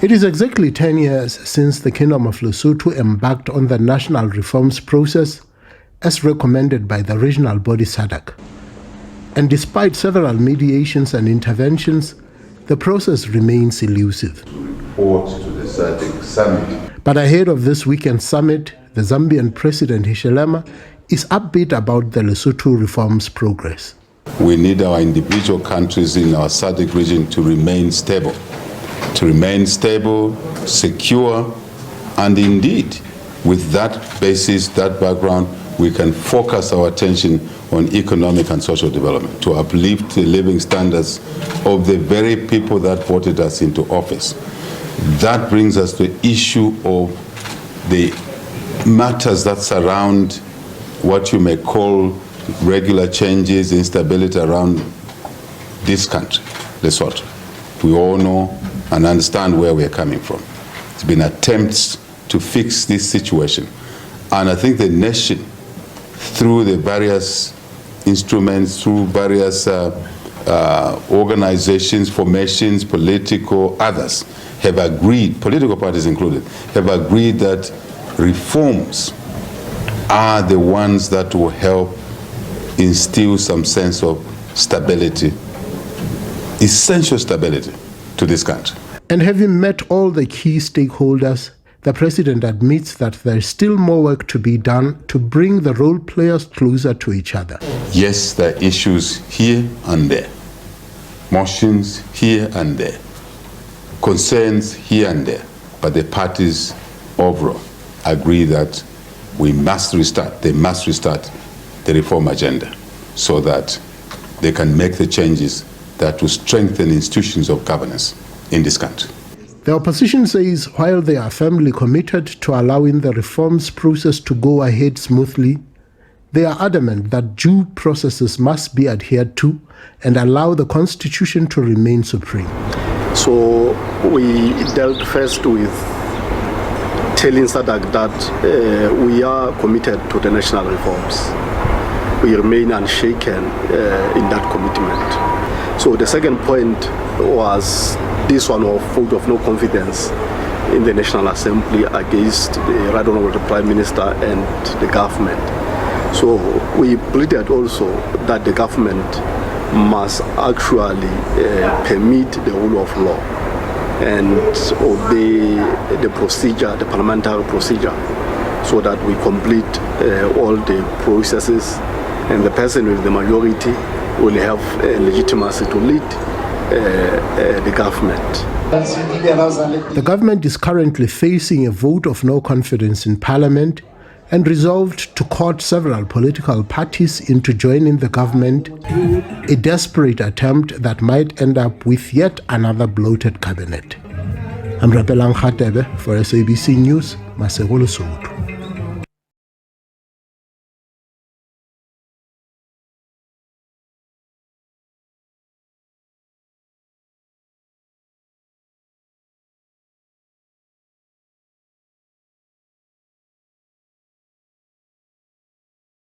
It is exactly 10 years since the Kingdom of Lesotho embarked on the national reforms process as recommended by the regional body SADC. And despite several mediations and interventions, the process remains elusive. Report to the SADC summit. But ahead of this weekend summit, the Zambian President Hichilema is upbeat about the Lesotho reforms progress. We need our individual countries in our SADC region to remain stable, secure, and indeed, with that basis, that background, we can focus our attention on economic and social development to uplift the living standards of the very people that voted us into office. That brings us to the issue of the matters that surround what you may call regular changes, instability around this country, Lesotho. We all know and understand where we're coming from. It's been attempts to fix this situation. And I think the nation, through the various instruments, through various organizations, formations, political, others, have agreed, political parties included, have agreed that reforms are the ones that will help instill some sense of stability, essential stability to this country. And having met all the key stakeholders, the President admits that there is still more work to be done to bring the role players closer to each other. Yes, there are issues here and there, motions here and there, concerns here and there, but the parties overall agree that we must restart, they must restart the reform agenda so that they can make the changes that will strengthen institutions of governance in this country. The opposition says while they are firmly committed to allowing the reforms process to go ahead smoothly, they are adamant that due processes must be adhered to and allow the Constitution to remain supreme. So we dealt first with telling SADC that we are committed to the national reforms. We remain unshaken in that commitment. So the second point was this one of vote of no confidence in the National Assembly against the Right Honourable Prime Minister and the government. So we pleaded also that the government must actually permit the rule of law and obey the procedure, the parliamentary procedure, so that we complete all the processes and the person with the majority will have legitimacy to lead the government. The government is currently facing a vote of no confidence in Parliament and resolved to court several political parties into joining the government, a desperate attempt that might end up with yet another bloated cabinet. I'm Rapelang Khatebe for SABC News, Lesotho.